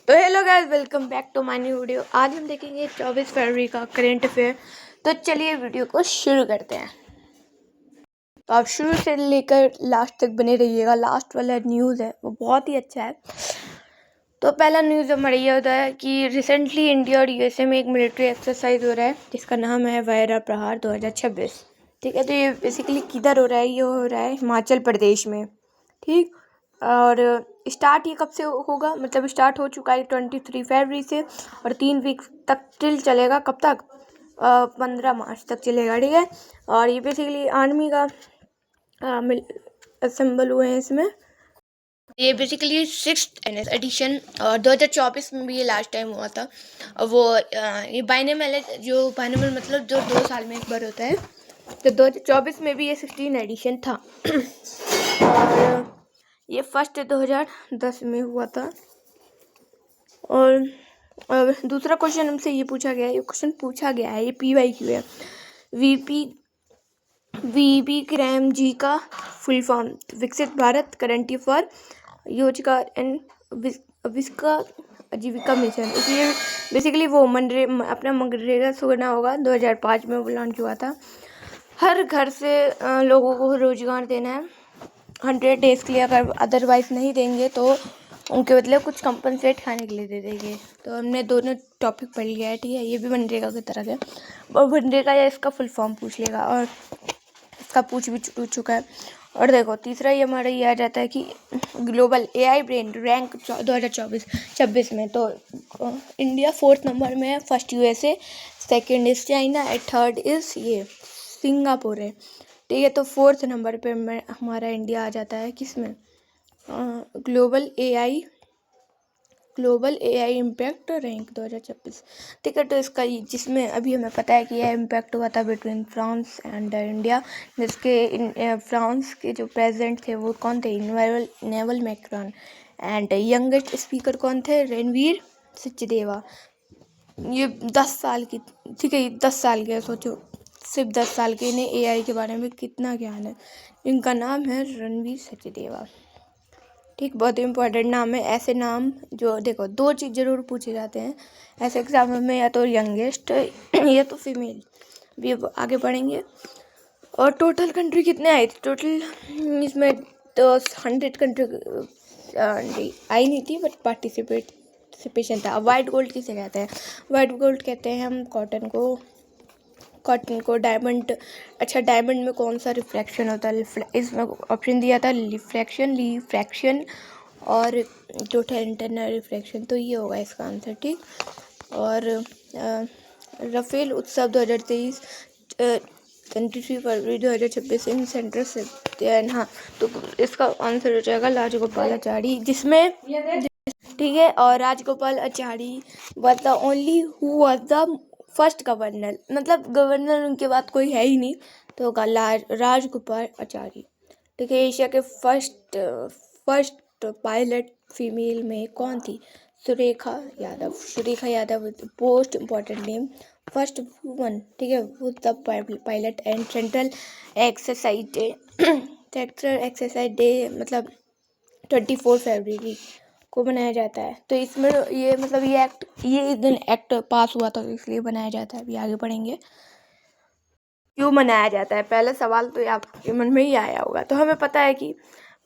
तो hello guys, welcome back to my new video. आज हम देखेंगे 24 फरवरी का करंट अफेयर। तो चलिए वीडियो को शुरू करते हैं। तो आप शुरू से लेकर लास्ट तक बने रहिएगा। लास्ट वाला न्यूज़ है वो बहुत ही अच्छा है। तो पहला न्यूज़ हमारा ये होता है कि रिसेंटली इंडिया और यूएसए में एक मिलिट्री एक्सरसाइज हो रहा है जिसका नाम है वायरा प्रहार 2026। ठीक है, तो ये बेसिकली किधर हो रहा है? ये हो रहा है हिमाचल प्रदेश में। ठीक, और स्टार्ट ये कब से होगा? मतलब स्टार्ट हो चुका है 23 फरवरी से और 3 वीक तक टिल चलेगा। कब तक? 15 मार्च तक चलेगा। ठीक है, और ये बेसिकली आर्मी का असेंबल हुए हैं इसमें। ये बेसिकली 6th एडिशन और 2024 में भी ये लास्ट टाइम हुआ था। और वो ये बाइनमल है, जो बाइनमल मतलब जो 2 साल में एक बार होता है। तो 2024 में भी ये 16 एडिशन था। और ये फर्स्ट 2010 में हुआ था। और दूसरा क्वेश्चन हमसे ये पूछा गया है, ये PYQ है। वीपी क्रैम जी का फुल फॉर्म विकसित भारत गारंटी फॉर योजना एंड विस्का आजीविका मिशन। इसलिए बेसिकली वो अपना मनरेगा सुना होगा, 2005 में वो लॉन्च हुआ था। हर घर से लोगों को रोजगार देना है 100 डेज के लिए। अगर अदरवाइज नहीं देंगे तो उनके बदले कुछ कंपनसेट खाने के लिए दे देंगे। तो हमने दोनों टॉपिक पढ़ लिया है। ठीक है, ये भी मनरेगा की तरह है और मनरेगा या इसका फुल फॉर्म पूछ लेगा और इसका पूछ चुका है। और देखो तीसरा ये हमारा ये आ जाता है कि ग्लोबल AI ब्रेन रैंक 2026 में। तो इंडिया 4th नंबर में है, first USA, second is China and third is ये सिंगापुर है। ठीक है, तो 4th नंबर पे हमारा इंडिया आ जाता है। किसमें? Global AI impact rank 2026। ठीक है, तो इसका जिसमें अभी हमें पता है कि यह इम्पैक्ट हुआ था बिटवीन फ्रांस एंड इंडिया, जिसके फ्रांस के जो प्रेसिडेंट थे वो कौन थे? Emmanuel Macron. And youngest speaker कौन थे? रणवीर सचदेवा। ये 10 साल की, ठीक है, ये 10 साल के, सोचो सिर्फ 10 साल के, इन्हें AI के बारे में कितना ज्ञान है। इनका नाम है रणवीर सचदेवा। ठीक, बहुत इम्पोर्टेंट नाम है। ऐसे नाम जो देखो 2 चीज़ जरूर पूछे जाते हैं ऐसे एग्जाम में, या तो यंगेस्ट या तो फीमेल। भी अब आगे बढ़ेंगे। और टोटल कंट्री कितने आए थे? टोटल इसमें तो 100 कंट्री आई नहीं थी, बट पार्टिसिपेशन था। वाइट गोल्ड किसे कहते हैं? वाइट गोल्ड कहते हैं हम कॉटन को डायमंड। अच्छा, डायमंड में कौन सा रिफ्रैक्शन होता है? इसमें ऑप्शन दिया था रिफ्रैक्शन और टोटल इंटरनल रिफ्रैक्शन। तो ये होगा इसका आंसर। ठीक, और राफेल उत्सव 2023 23 फरवरी 2026 इन सेंटर से। हाँ, तो इसका आंसर हो जाएगा राजगोपालाचारी, जिसमें ठीक है। और Rajagopalachari was the only who was the first governor, मतलब गवर्नर उनके बाद कोई है ही नहीं, तो होगा राजगोपालाचारी। ठीक है, एशिया के फर्स्ट पायलट फीमेल में कौन थी? Surekha Yadav post important name, first woman. ठीक है, वो the pilot and central exercise day मतलब 24 फरवरी को बनाया जाता है। तो इसमें ये मतलब ये इस दिन एक्ट पास हुआ था, तो इसलिए बनाया जाता है। अभी आगे बढ़ेंगे। क्यों मनाया जाता है? पहला सवाल तो आपके मन में ही आया होगा। तो हमें पता है कि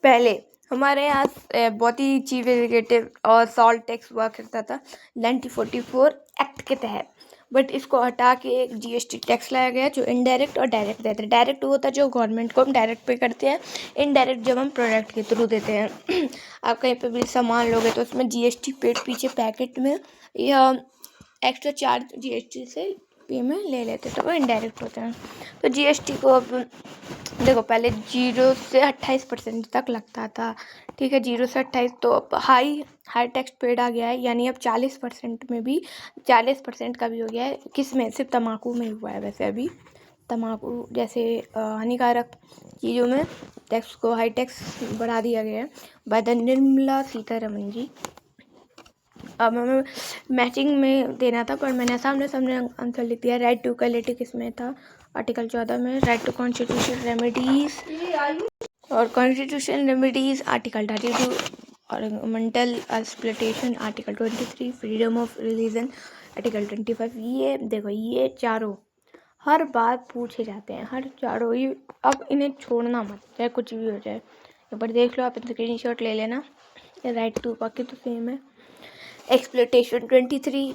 पहले हमारे यहाँ बहुत ही चीफ एग्जीक्यूटिव और सॉल्ट टैक्स हुआ करता था 1944 एक्ट के तहत, बट इसको हटा के एक GST टैक्स लाया गया जो इनडायरेक्ट और डायरेक्ट देते हैं। डायरेक्ट होता है जो गवर्नमेंट को हम डायरेक्ट पे करते हैं, इनडायरेक्ट जब हम प्रोडक्ट के थ्रू देते हैं। आप कहीं पे भी सामान लोगे तो उसमें GST पीछे पैकेट में या एक्स्ट्रा चार्ज GST से पे में ले लेते, तो वो इनडायरेक्ट होते हैं। तो GST को अब देखो पहले 0 से 28% तक लगता था। ठीक है, 0 से 28, तो अब हाई टैक्स पेड आ गया है, यानी अब 40% में भी 40% का भी हो गया है। किस में? सिर्फ तम्बाकू में हुआ है। वैसे अभी तम्बाकू जैसे हानिकारक चीज़ों में टैक्स को हाई टैक्स बढ़ा दिया गया है बाय द निर्मला सीतारमन जी। अब हमें मैचिंग में देना था, पर मैंने सामने आंसर लिख दिया। राइट टू इक्वालिटी किस में था? आर्टिकल 14 में। राइट टू कॉन्स्टिट्यूशन रेमेडीज और constitution remedies article 32 mental exploitation article 23, freedom of religion article 25। ये देखो, ये चारों हर बार पूछे जाते हैं, हर चारों ही। अब इन्हें छोड़ना मत, चाहे कुछ भी हो जाए। एक बार देख लो, आप स्क्रीन शॉट ले लेना। राइट टू बाकी तो सेम है। एक्सप्लॉयटेशन 23,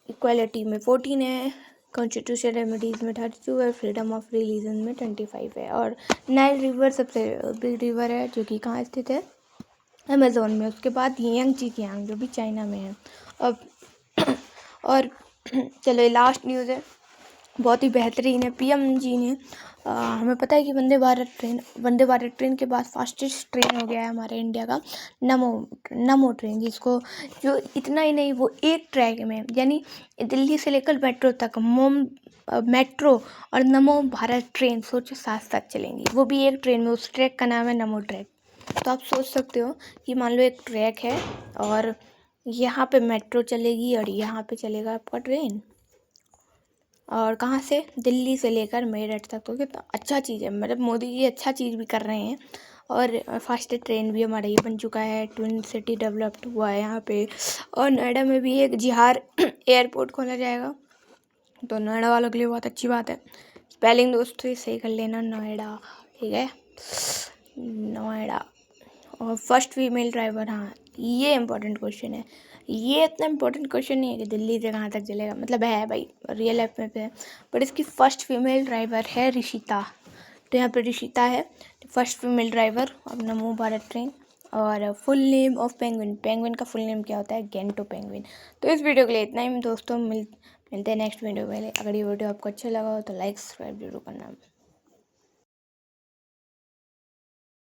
इक्वालिटी में 14 है, कॉन्स्टिट्यूशन रेमेडीज़ में 32 है, फ्रीडम ऑफ रिलीजन में 25 है। और नाइल रिवर सबसे बिग रिवर है, जो कि कहाँ स्थित है? अमेज़ोन में। उसके बाद यांगची कियांग, जो भी चाइना में है। अब और चलो, ये लास्ट न्यूज़ है, बहुत ही बेहतरीन है। पीएम जी ने हमें पता है कि वंदे भारत ट्रेन के बाद फास्टेस्ट ट्रेन हो गया है हमारे इंडिया का नमो ट्रेन, जिसको जो इतना ही नहीं, वो एक ट्रैक में, यानी दिल्ली से लेकर मेट्रो तक मेट्रो और नमो भारत ट्रेन सोचो साथ साथ चलेंगी, वो भी एक ट्रेन में। उस ट्रैक का नाम है नमो ट्रैक। तो आप सोच सकते हो कि मान लो एक ट्रैक है और यहाँ पे मेट्रो चलेगी और यहाँ पे चलेगा आपका ट्रेन, और कहाँ से? दिल्ली से लेकर मेरठ तक। तो कितना अच्छा चीज़ है, मतलब मोदी जी अच्छा चीज़ भी कर रहे हैं। और फास्ट ट्रेन भी हमारा ये बन चुका है, ट्विन सिटी डेवलप्ड हुआ है यहाँ पे। और नोएडा में भी एक जिहार एयरपोर्ट खोला जाएगा, तो नोएडा वालों के लिए बहुत अच्छी बात है। स्पेलिंग दोस्तों सही कर लेना, नोएडा, ठीक है, नोएडा। और फर्स्ट फीमेल ड्राइवर, हाँ ये इम्पोर्टेंट क्वेश्चन है। ये इतना इम्पोर्टेंट क्वेश्चन नहीं है कि दिल्ली से कहाँ तक चलेगा, मतलब है भाई, रियल लाइफ में है, बट इसकी फर्स्ट फीमेल ड्राइवर है ऋषिता। तो यहाँ पे ऋषिता है first female driver of NaMo Bharat train. और फुल नेम ऑफ पेंगुइन का फुल नेम क्या होता है? Gentoo penguin. तो इस वीडियो के लिए इतना ही दोस्तों, मिलते हैं नेक्स्ट वीडियो में। अगर ये वीडियो आपको अच्छा लगा हो तो लाइक सब्सक्राइब जरूर करना।